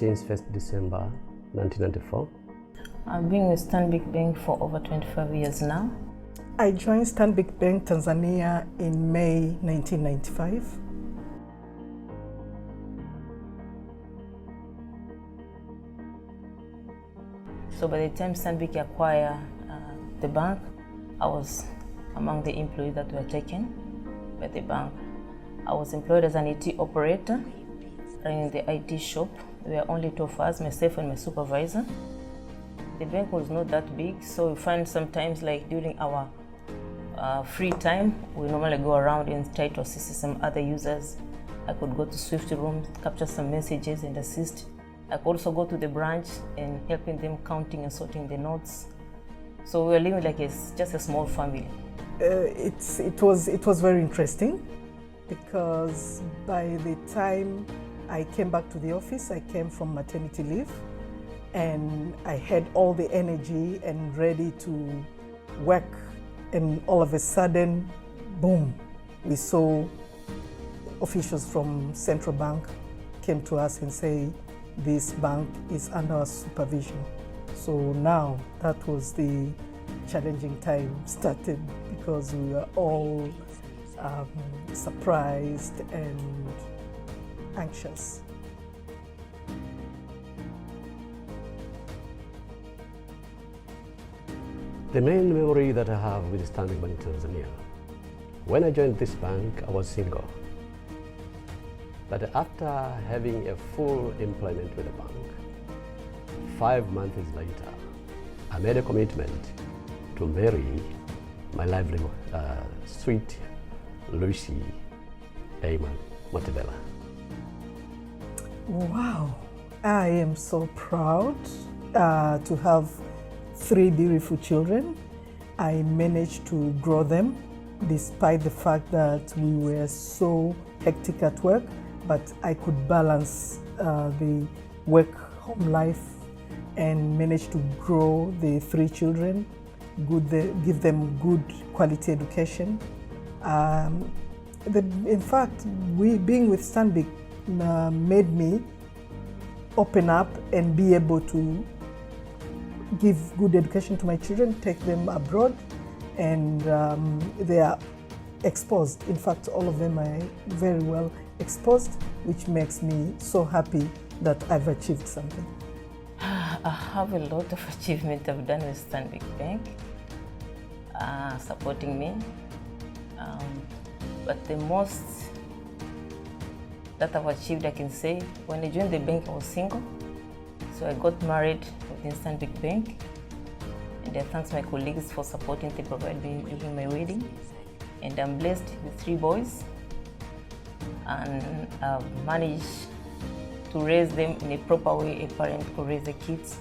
since 1st December 1994. I've been with Stanbic Bank for over 25 years now. I joined Stanbic Bank Tanzania in May 1995. So by the time Stanbic acquired the bank, I was among the employees that were taken by the bank. I was employed as an IT operator running the IT shop. There were only two of us, myself and my supervisor. The bank was not that big, so we find sometimes like during our free time, we normally go around and try to assist some other users. I could go to Swift room, capture some messages and assist. I could also go to the branch and helping them counting and sorting the notes. So we were living like just a small family. It was very interesting because by the time I came back to the office, I came from maternity leave and I had all the energy and ready to work, and all of a sudden, boom, we saw officials from Central Bank came to us and say, this bank is under our supervision. So now that was the challenging time started because we were all surprised and anxious. The main memory that I have with Stanbic Bank Tanzania, when I joined this bank, I was single. But after having a full employment with the bank, 5 months later, I made a commitment to marry my lively, sweet Lucy Ayman Montebella. Wow, I am so proud to have 3 beautiful children. I managed to grow them despite the fact that we were so hectic at work, but I could balance the work-home life and manage to grow the 3 children, give them good quality education. In fact, being with Stanbic made me open up and be able to give good education to my children, take them abroad, and they are exposed. In fact, all of them are very well exposed, which makes me so happy that I've achieved something. I have a lot of achievement I've done with Stanbic Bank, supporting me. But the most that I've achieved, I can say, when I joined the bank, I was single. So I got married within Stanbic Bank, and I thank my colleagues for supporting to provide me during my wedding. And I'm blessed with 3 boys, and I've managed to raise them in a proper way a parent could raise the kids.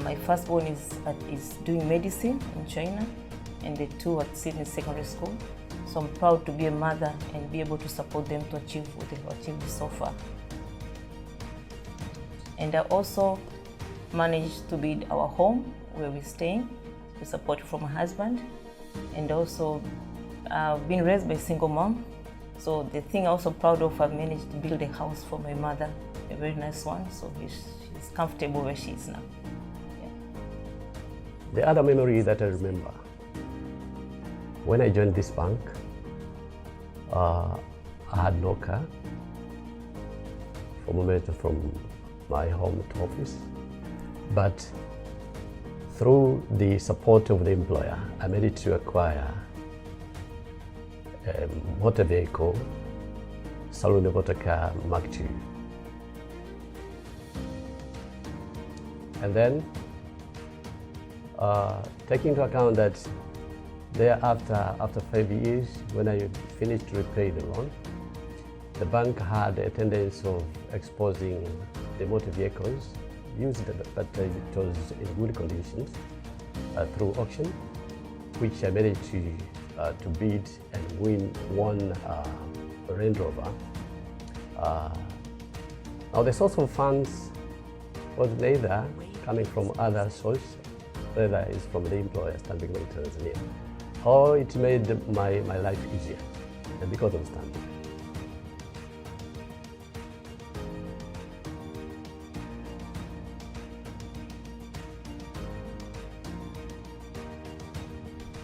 My firstborn is doing medicine in China, and the 2 at Sydney Secondary School. So I'm proud to be a mother and be able to support them to achieve what they've achieved so far. And I also managed to build our home where we're staying with support from my husband, and also been raised by a single mom. So the thing I'm also proud of, I've managed to build a house for my mother, a very nice one, so she's comfortable where she is now. Yeah. The other memory that I remember, when I joined this bank, I had no car for movement from my home to office, but through the support of the employer, I managed to acquire a motor vehicle, Saloon Motor Car Mark II. And then, taking into account that thereafter, after 5 years, when I finished to repay the loan, the bank had a tendency of exposing the motor vehicles used, but it was in good conditions through auction, which I managed to bid and win one Range Rover. Now the source of funds was neither coming from other source, neither is from the employer, Stanbic Bank Tanzania. Or it made my life easier, and because of Stanbic.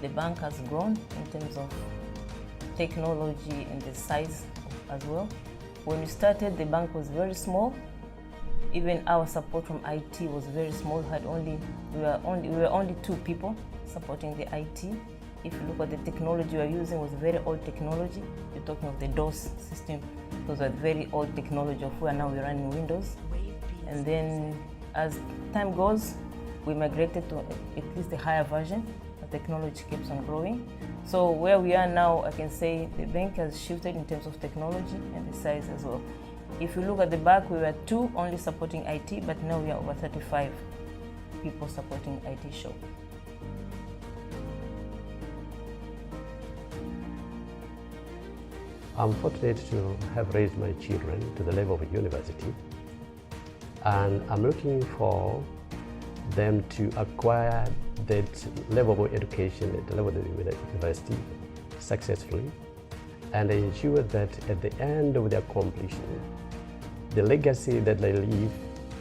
the bank has grown in terms of technology and the size as well. When we started, the bank was very small. Even our support from IT was very small. We were only 2 people supporting the IT. If you look at the technology we were using, was very old technology. You're talking of the DOS system. Those are very old technology of where now we're running Windows. And then as time goes, we migrated to at least a higher version. The technology keeps on growing. So where we are now, I can say the bank has shifted in terms of technology and the size as well. If you look at the back, we were 2 only supporting IT, but now we are over 35 people supporting IT shop. I'm fortunate to have raised my children to the level of university, and I'm looking for them to acquire that level of education at the level of the university successfully, and ensure that at the end of their completion, the legacy that they leave,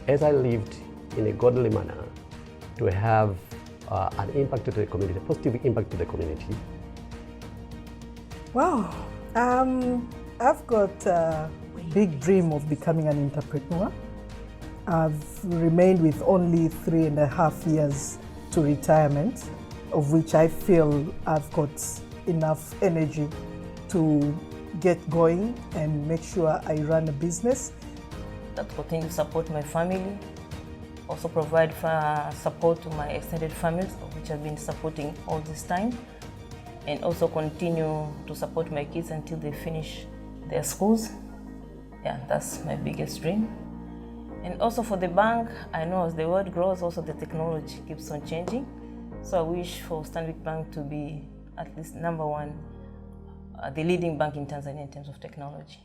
as I lived in a godly manner, to have an impact to the community, a positive impact to the community. Wow. I've got a big dream of becoming an entrepreneur. I've remained with only 3.5 years to retirement, of which I feel I've got enough energy to get going and make sure I run a business. That continue to support my family, also provide support to my extended families, which I've been supporting all this time, and also continue to support my kids until they finish their schools. Yeah, that's my biggest dream. And also for the bank, I know as the world grows, also the technology keeps on changing. So I wish for Stanbic Bank to be at least #1, the leading bank in Tanzania in terms of technology.